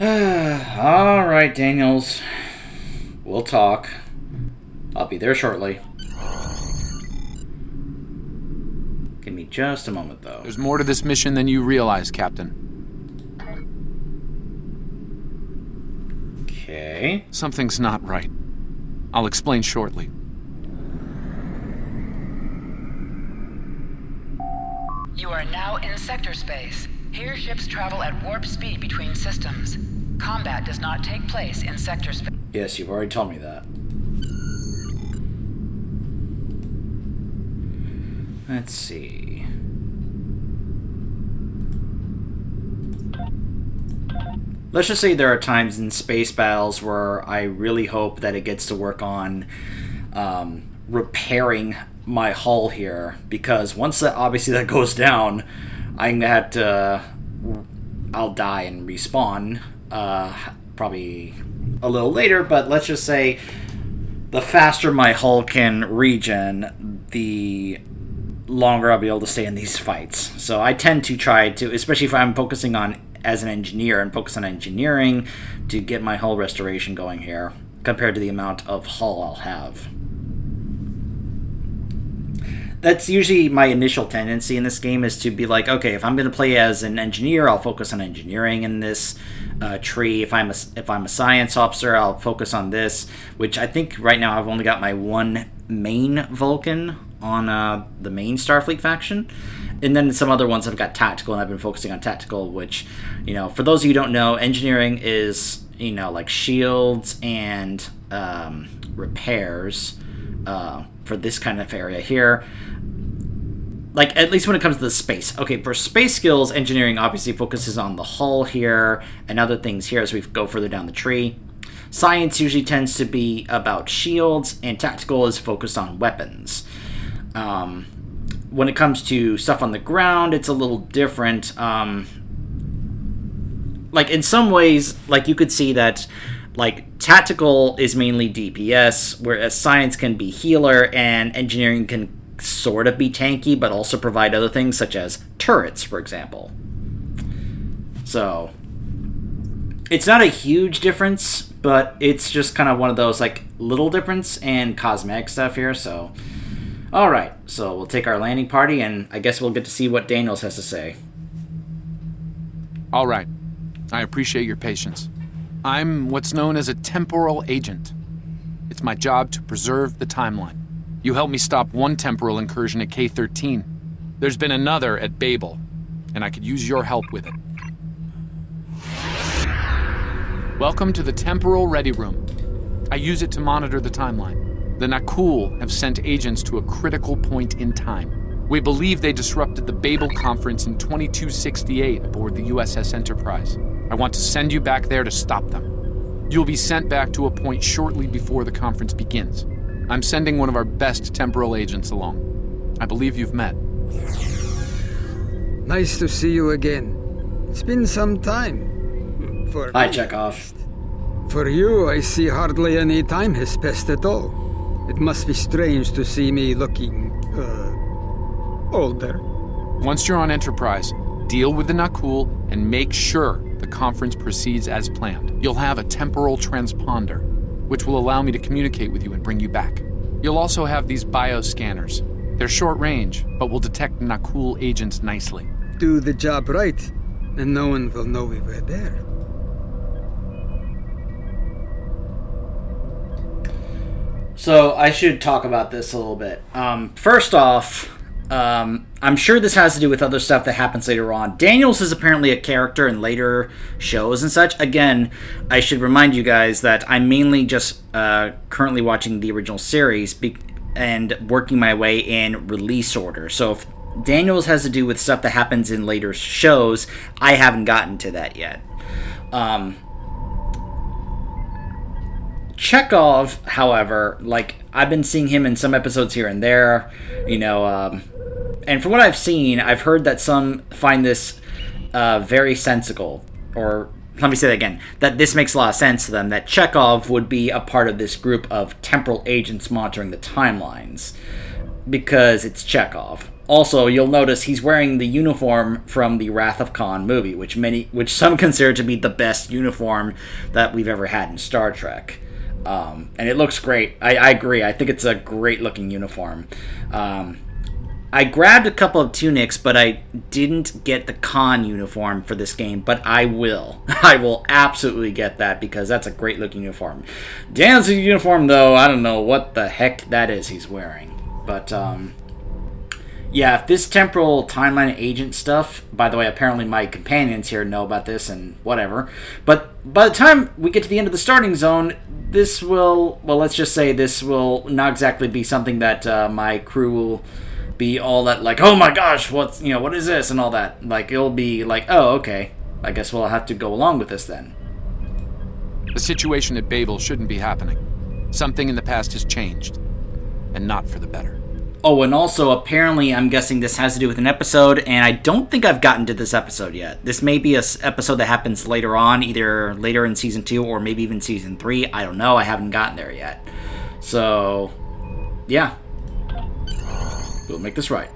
All right, Daniels. We'll talk. I'll be there shortly. Give me just a moment, though. There's more to this mission than you realize, Captain. Okay. Something's not right. I'll explain shortly. You are now in sector space. Here ships travel at warp speed between systems. Combat does not take place in sector space. Yes, you've already told me that. Let's see. Let's just say there are times in space battles where I really hope that it gets to work on repairing my hull here, because once that goes down, I'm gonna have to. I'll die and respawn, probably a little later. But let's just say the faster my hull can regen, the longer I'll be able to stay in these fights. So I tend to try to, especially if I'm focusing on as an engineer and focus on engineering, to get my hull restoration going here compared to the amount of hull I'll have. That's usually my initial tendency in this game, is to be like, okay, if I'm going to play as an engineer, I'll focus on engineering in this tree. If I'm a science officer, I'll focus on this, which I think right now I've only got my one main Vulcan on the main Starfleet faction. And then some other ones I've got tactical, and I've been focusing on tactical, which, for those of you who don't know, engineering is, like shields and repairs for this kind of area here. Like, at least when it comes to the space. Okay, for space skills, engineering obviously focuses on the hull here and other things here as we go further down the tree. Science usually tends to be about shields, and tactical is focused on weapons. When it comes to stuff on the ground, it's a little different. Like, in some ways, like, you could see that, like, tactical is mainly DPS, whereas science can be healer, and engineering can sort of be tanky, but also provide other things, such as turrets, for example. So, it's not a huge difference, but it's just kind of one of those, like, little difference and cosmetic stuff here, so... Alright, so we'll take our landing party, and I guess we'll get to see what Daniels has to say. Alright. I appreciate your patience. I'm what's known as a temporal agent. It's my job to preserve the timeline. You helped me stop one temporal incursion at K-13. There's been another at Babel, and I could use your help with it. Welcome to the Temporal Ready Room. I use it to monitor the timeline. The Nakul have sent agents to a critical point in time. We believe they disrupted the Babel conference in 2268 aboard the USS Enterprise. I want to send you back there to stop them. You'll be sent back to a point shortly before the conference begins. I'm sending one of our best temporal agents along. I believe you've met. Nice to see you again. It's been some time. Hi, Chekhov. For you, I see hardly any time has passed at all. It must be strange to see me looking, older. Once you're on Enterprise, deal with the Nakul and make sure the conference proceeds as planned. You'll have a temporal transponder, which will allow me to communicate with you and bring you back. You'll also have these bioscanners. They're short range, but will detect Nakul agents nicely. Do the job right, and no one will know we were there. So I should talk about this a little bit. First off, I'm sure this has to do with other stuff that happens later on. Daniels is apparently a character in later shows and such. Again, I should remind you guys that I'm mainly just currently watching the original series and working my way in release order. So if Daniels has to do with stuff that happens in later shows, I haven't gotten to that yet. Chekhov, however, like, I've been seeing him in some episodes here and there, and from what I've seen, I've heard that some find this very sensical, or let me say that again, that this makes a lot of sense to them, that Chekhov would be a part of this group of temporal agents monitoring the timelines, because it's Chekhov. Also, you'll notice he's wearing the uniform from the Wrath of Khan movie, which some consider to be the best uniform that we've ever had in Star Trek. And it looks great. I agree. I think it's a great looking uniform. I grabbed a couple of tunics, but I didn't get the Khan uniform for this game, but I will. I will absolutely get that because that's a great looking uniform. Dan's uniform, though, I don't know what the heck that is he's wearing. But, yeah, if this temporal timeline agent stuff, by the way, apparently my companions here know about this and whatever, but by the time we get to the end of the starting zone, this will, well, let's just say this will not exactly be something that my crew will be all that, like, oh my gosh, what is this and all that. Like, it'll be like, oh, okay, I guess we'll have to go along with this then. The situation at Babel shouldn't be happening. Something in the past has changed, and not for the better. Oh, and also, apparently, I'm guessing this has to do with an episode, and I don't think I've gotten to this episode yet. This may be an episode that happens later on, either later in Season 2 or maybe even Season 3. I don't know. I haven't gotten there yet. So, yeah. We'll make this right.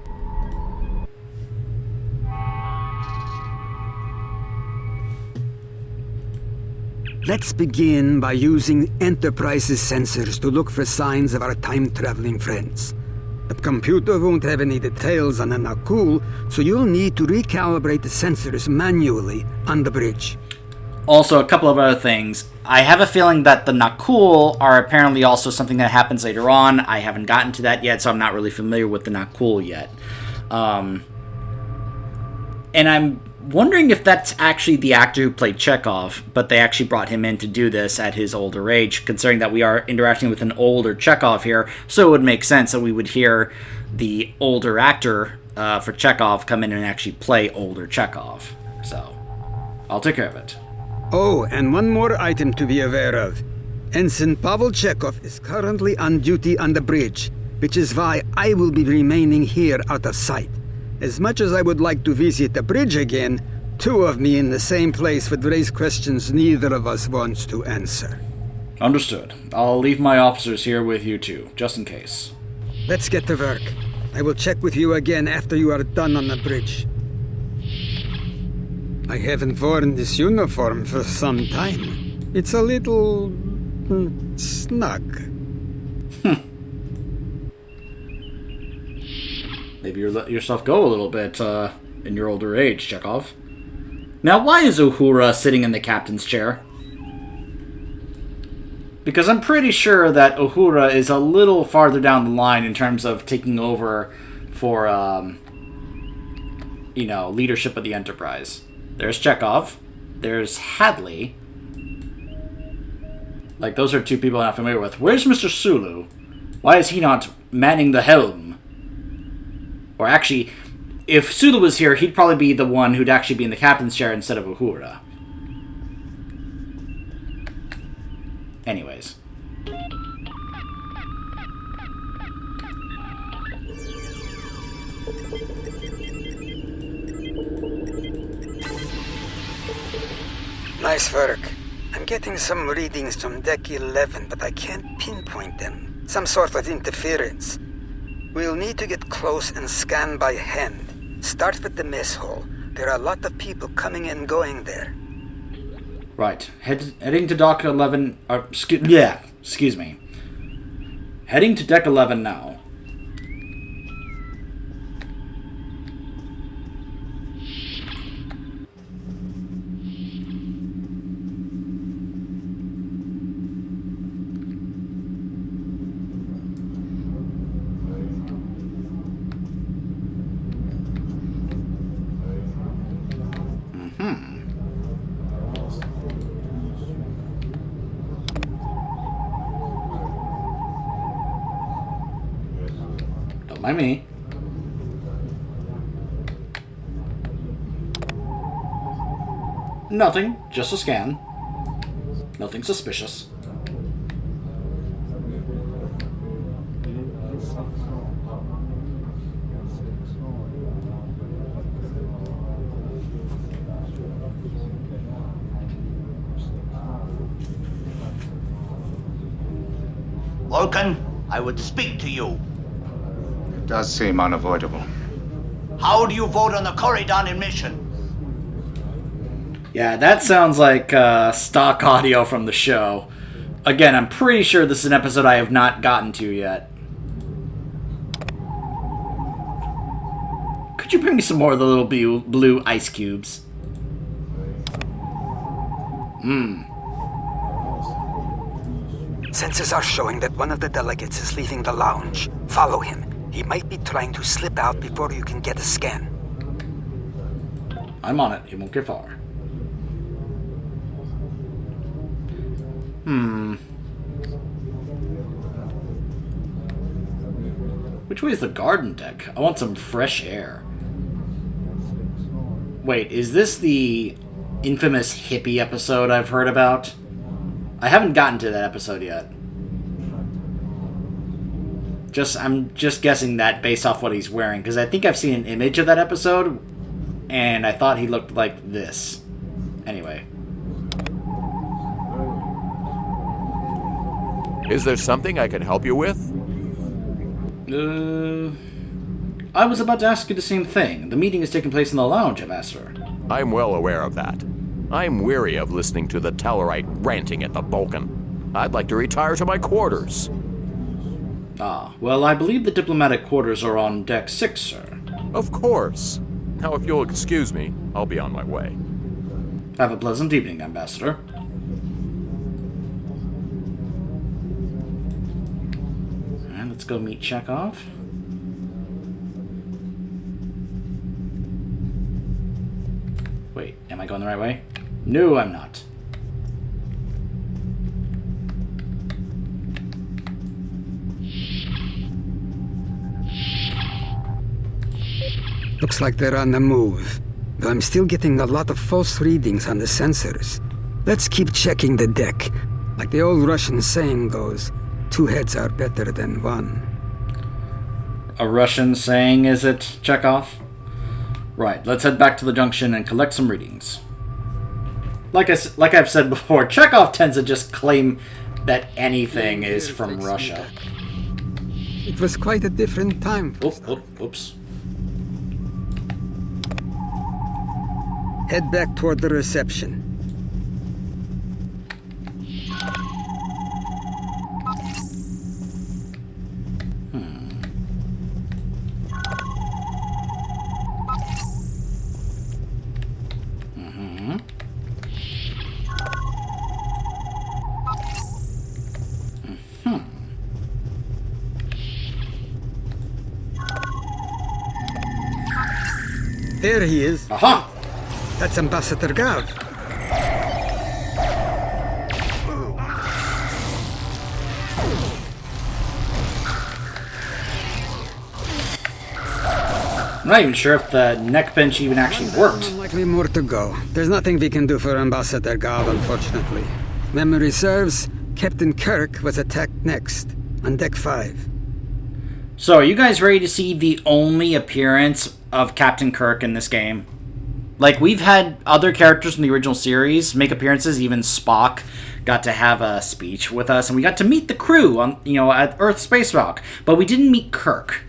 Let's begin by using Enterprise's sensors to look for signs of our time-traveling friends. The computer won't have any details on the Nakul, so you'll need to recalibrate the sensors manually on the bridge. Also, a couple of other things. I have a feeling that the Nakul are apparently also something that happens later on. I haven't gotten to that yet, so I'm not really familiar with the Nakul yet. And I'm wondering if that's actually the actor who played Chekhov, but they actually brought him in to do this at his older age, considering that we are interacting with an older Chekhov here, so it would make sense that we would hear the older actor for Chekhov come in and actually play older Chekhov. So, I'll take care of it. Oh, and one more item to be aware of. Ensign Pavel Chekhov is currently on duty on the bridge, which is why I will be remaining here out of sight. As much as I would like to visit the bridge again, two of me in the same place would raise questions neither of us wants to answer. Understood. I'll leave my officers here with you too, just in case. Let's get to work. I will check with you again after you are done on the bridge. I haven't worn this uniform for some time. It's a little snug. Maybe you let yourself go a little bit in your older age, Chekhov. Now, why is Uhura sitting in the captain's chair? Because I'm pretty sure that Uhura is a little farther down the line in terms of taking over for, leadership of the Enterprise. There's Chekhov. There's Hadley. Like, those are two people I'm not familiar with. Where's Mr. Sulu? Why is he not manning the helm? Or actually, if Sulu was here, he'd probably be the one who'd actually be in the captain's chair instead of Uhura. Anyways. Nice work. I'm getting some readings from Deck 11, but I can't pinpoint them. Some sort of interference. We'll need to get close and scan by hand. Start with the mess hall. There are a lot of people coming and going there. Right. Heading to Dock 11... excuse me. Heading to Deck 11 now. Don't mind me. Nothing, just a scan. Nothing suspicious. Vulcan, I would speak to you. It does seem unavoidable. How do you vote on the Corridon mission? Yeah, that sounds like stock audio from the show. Again, I'm pretty sure this is an episode I have not gotten to yet. Could you bring me some more of the little blue ice cubes? Sensors are showing that one of the delegates is leaving the lounge. Follow him. He might be trying to slip out before you can get a scan. I'm on it. He won't get far. Which way is the garden deck? I want some fresh air. Wait, is this the infamous hippie episode I've heard about? I haven't gotten to that episode yet. I'm just guessing that based off what he's wearing, because I think I've seen an image of that episode, and I thought he looked like this. Anyway. Is there something I can help you with? I was about to ask you the same thing. The meeting is taking place in the lounge, Ambassador. I'm well aware of that. I'm weary of listening to the Tellarite ranting at the Vulcan. I'd like to retire to my quarters. Ah, well, I believe the diplomatic quarters are on deck 6, sir. Of course. Now, if you'll excuse me, I'll be on my way. Have a pleasant evening, Ambassador. And let's go meet Chekhov. Wait, am I going the right way? No, I'm not. Looks like they're on the move, though I'm still getting a lot of false readings on the sensors. Let's keep checking the deck. Like the old Russian saying goes, 2 heads are better than 1. A Russian saying, is it, Chekhov? Right, let's head back to the junction and collect some readings. Like I've said before, Chekhov tends to just claim that anything is from Russia. It was quite a different time. Oops. Head back toward the reception. There he is. Aha! That's Ambassador Gav. I'm not even sure if the neck bench even actually worked. Likely more to go. There's nothing we can do for Ambassador Gav, unfortunately. Memory serves, Captain Kirk was attacked next, on deck 5. So, are you guys ready to see the only appearance of Captain Kirk in this game? Like, we've had other characters from the original series make appearances. Even Spock got to have a speech with us, and we got to meet the crew on, at Earth Space Rock. But we didn't meet Kirk.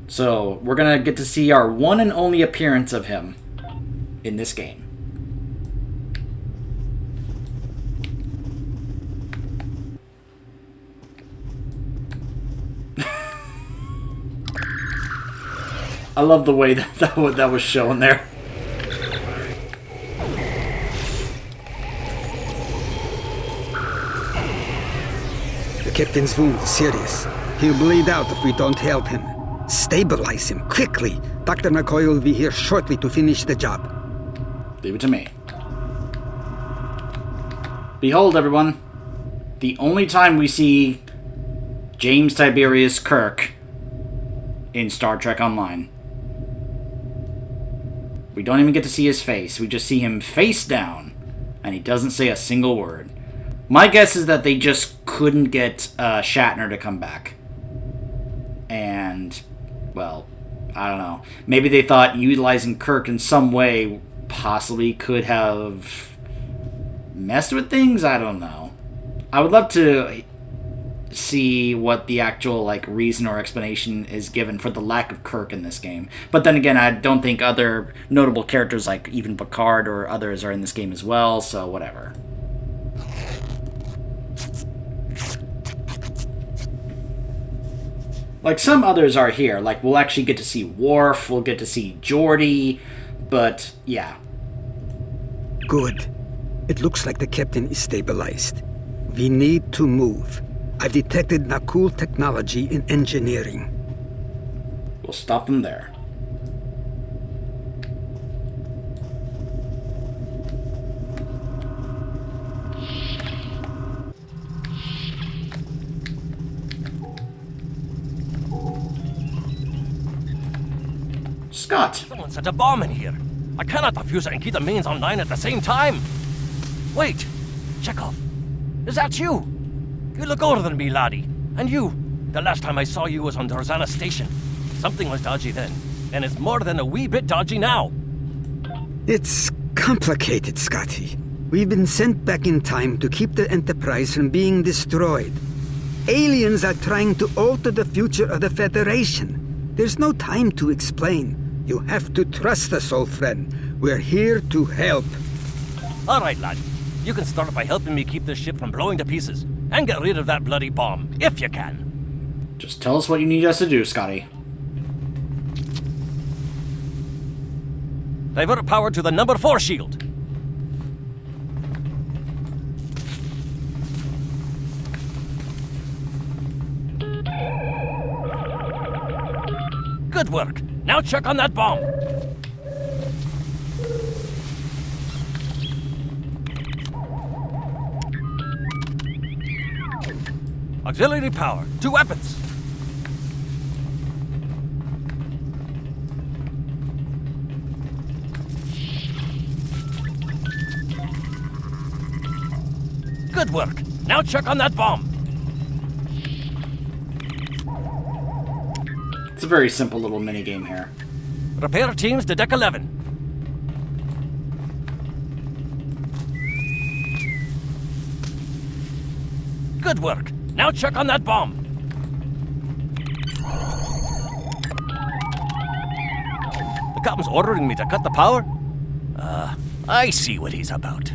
So, we're gonna get to see our one and only appearance of him in this game. I love the way that was shown there. The captain's wound is serious. He'll bleed out if we don't help him. Stabilize him, quickly. Dr. McCoy will be here shortly to finish the job. Leave it to me. Behold, everyone. The only time we see James Tiberius Kirk in Star Trek Online. We don't even get to see his face. We just see him face down, and he doesn't say a single word. My guess is that they just couldn't get Shatner to come back. And, well, I don't know. Maybe they thought utilizing Kirk in some way possibly could have messed with things? I don't know. I would love to see what the actual like reason or explanation is given for the lack of Kirk in this game. But then again, I don't think other notable characters like even Picard or others are in this game as well, so whatever. Like some others are here, like we'll actually get to see Worf, we'll get to see Geordi, but yeah. Good. It looks like the captain is stabilized. We need to move. I've detected Nakul technology in engineering. We'll stop them there. Scott! Someone set a bomb in here. I cannot defuse it and keep the mains online at the same time. Wait, Chekhov, is that you? You look older than me, laddie. And you, the last time I saw you was on Dorzana Station. Something was dodgy then, and it's more than a wee bit dodgy now. It's complicated, Scotty. We've been sent back in time to keep the Enterprise from being destroyed. Aliens are trying to alter the future of the Federation. There's no time to explain. You have to trust us, old friend. We're here to help. All right, lad. You can start by helping me keep this ship from blowing to pieces, and get rid of that bloody bomb, if you can. Just tell us what you need us to do, Scotty. Divert power to the number 4 shield. Good work. Now check on that bomb. Auxiliary power to weapons. Good work. Now check on that bomb. It's a very simple little mini game here. Repair teams to Deck 11. Good work. Now check on that bomb. The captain's ordering me to cut the power? I see what he's about.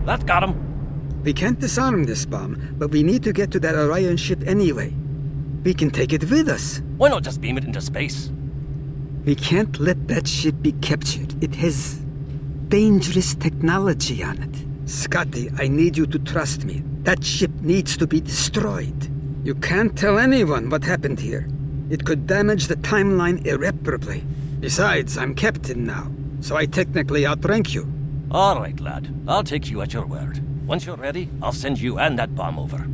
That got him. We can't disarm this bomb, but we need to get to that Orion ship anyway. We can take it with us. Why not just beam it into space? We can't let that ship be captured. It has dangerous technology on it. Scotty, I need you to trust me. That ship needs to be destroyed. You can't tell anyone what happened here. It could damage the timeline irreparably. Besides, I'm captain now, so I technically outrank you. All right, lad. I'll take you at your word. Once you're ready, I'll send you and that bomb over.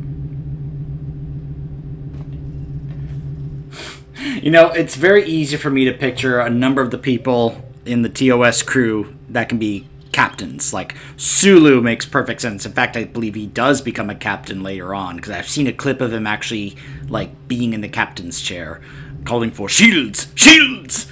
You know, it's very easy for me to picture a number of the people in the TOS crew that can be captains. Like, Sulu makes perfect sense. In fact, I believe he does become a captain later on, because I've seen a clip of him actually, like, being in the captain's chair, calling for shields! Shields!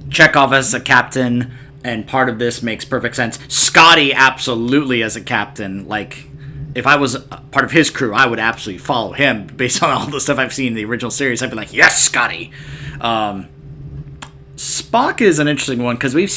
Chekhov as a captain, and part of this makes perfect sense. Scotty absolutely as a captain. Like, if I was part of his crew, I would absolutely follow him. Based on all the stuff I've seen in the original series, I'd be like, yes, Scotty! Spock is an interesting one, because I've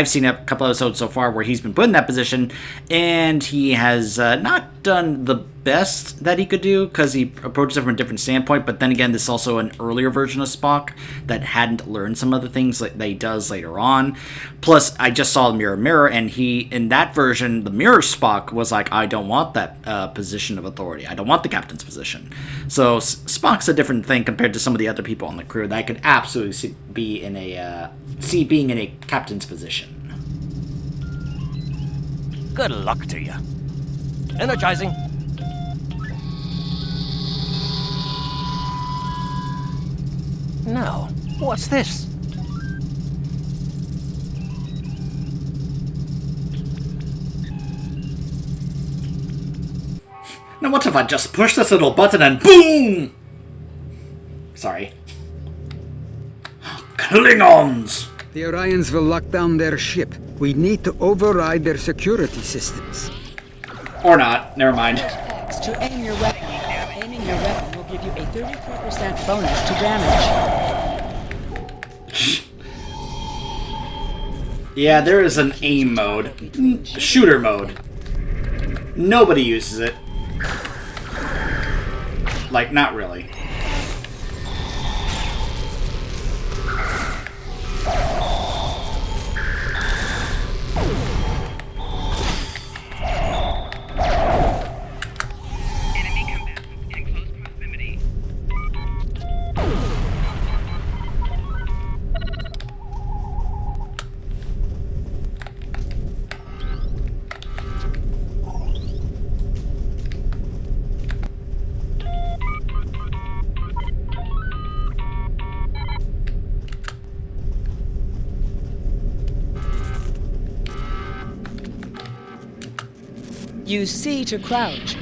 seen a couple episodes so far where he's been put in that position, and he has not done the best that he could do, because he approaches it from a different standpoint. But then again, this is also an earlier version of Spock that hadn't learned some of the things that he does later on. Plus, I just saw Mirror Mirror, and in that version, the Mirror Spock was like, I don't want that position of authority. I don't want the captain's position. So Spock's a different thing compared to some of the other people on the crew that I could absolutely see being in a captain's position. Good luck to you. Energizing. Now, what's this? Now what if I just push this little button and boom? Sorry. Klingons! The Orions will lock down their ship. We need to override their security systems. Or not. Never mind. X to aim your weapon. Aiming your weapon will give you a 33% bonus to damage. Yeah, there is an aim mode. Shooter mode. Nobody uses it. Like, not really. Use C to crouch.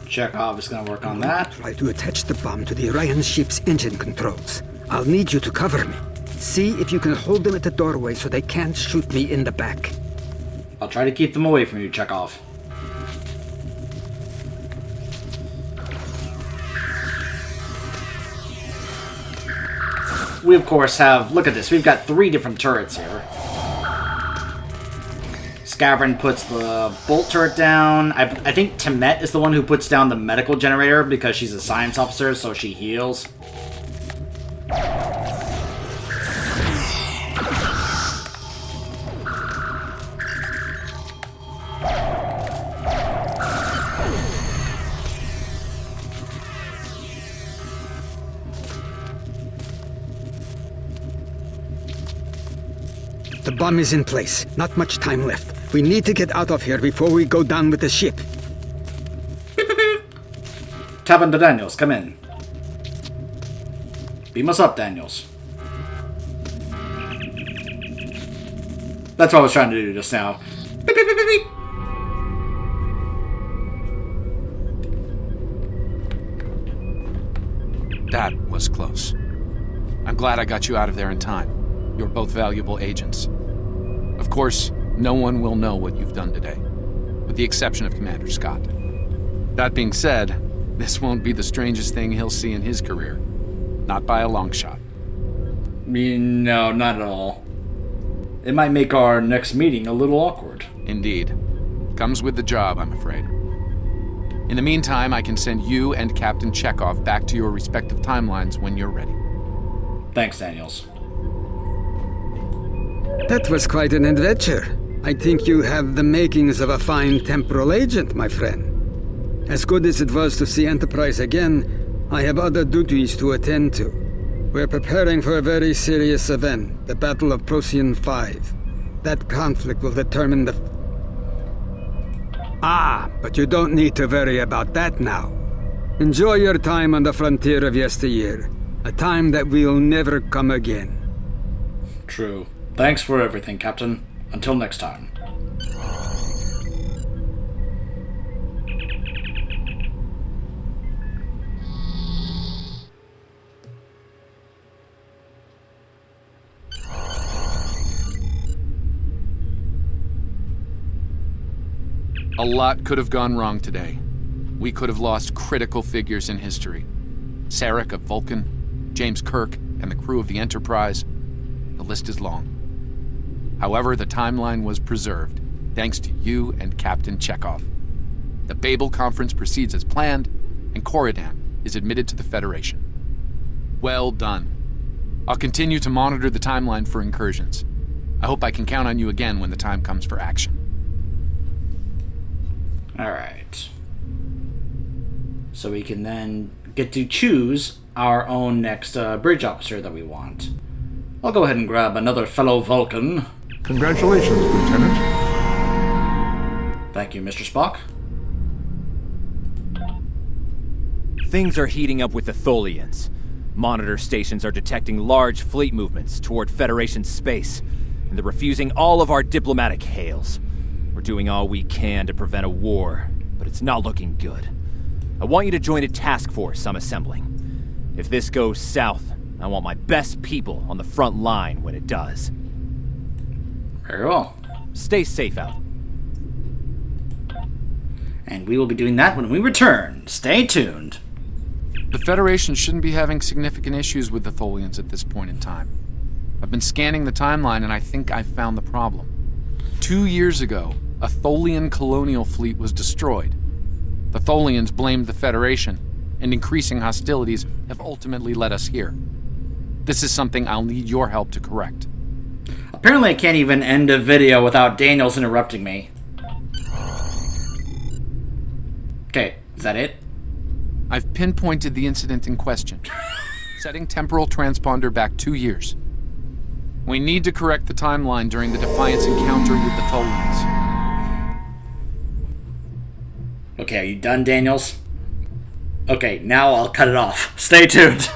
Chekhov is going to work on that. Try to attach the bomb to the Orion ship's engine controls. I'll need you to cover me. See if you can hold them at the doorway so they can't shoot me in the back. I'll try to keep them away from you, Chekhov. We, of course, have... Look at this. We've got 3 different turrets here. Scavern puts the bolt turret down. I think Temet is the one who puts down the medical generator because she's a science officer, so she heals. The bomb is in place. Not much time left. We need to get out of here before we go down with the ship. Tap into Daniels. Come in. Beam us up, Daniels. That's what I was trying to do just now. Beep, beep, beep, beep, beep. That was close. I'm glad I got you out of there in time. You're both valuable agents. Of course, no one will know what you've done today, with the exception of Commander Scott. That being said, this won't be the strangest thing he'll see in his career. Not by a long shot. No, not at all. It might make our next meeting a little awkward. Indeed. Comes with the job, I'm afraid. In the meantime, I can send you and Captain Chekhov back to your respective timelines when you're ready. Thanks, Daniels. That was quite an adventure. I think you have the makings of a fine temporal agent, my friend. As good as it was to see Enterprise again, I have other duties to attend to. We're preparing for a very serious event, the Battle of Procyon 5. That conflict will determine the... but you don't need to worry about that now. Enjoy your time on the frontier of yesteryear, a time that will never come again. True. Thanks for everything, Captain. Until next time. A lot could have gone wrong today. We could have lost critical figures in history. Sarek of Vulcan, James Kirk, and the crew of the Enterprise. The list is long. However, the timeline was preserved, thanks to you and Captain Chekhov. The Babel Conference proceeds as planned, and Corridan is admitted to the Federation. Well done. I'll continue to monitor the timeline for incursions. I hope I can count on you again when the time comes for action. Alright. So we can then get to choose our own next bridge officer that we want. I'll go ahead and grab another fellow Vulcan. Congratulations, Lieutenant. Thank you, Mr. Spock. Things are heating up with the Tholians. Monitor stations are detecting large fleet movements toward Federation space, and they're refusing all of our diplomatic hails. We're doing all we can to prevent a war, but it's not looking good. I want you to join a task force I'm assembling. If this goes south, I want my best people on the front line when it does. Very well. Stay safe out. And we will be doing that when we return. Stay tuned. The Federation shouldn't be having significant issues with the Tholians at this point in time. I've been scanning the timeline and I think I've found the problem. 2 years ago, a Tholian colonial fleet was destroyed. The Tholians blamed the Federation, and increasing hostilities have ultimately led us here. This is something I'll need your help to correct. Apparently I can't even end a video without Daniels interrupting me. Okay, is that it? I've pinpointed the incident in question, setting temporal transponder back 2 years. We need to correct the timeline during the Defiance encounter with the Tholians. Okay, are you done, Daniels? Okay, now I'll cut it off. Stay tuned.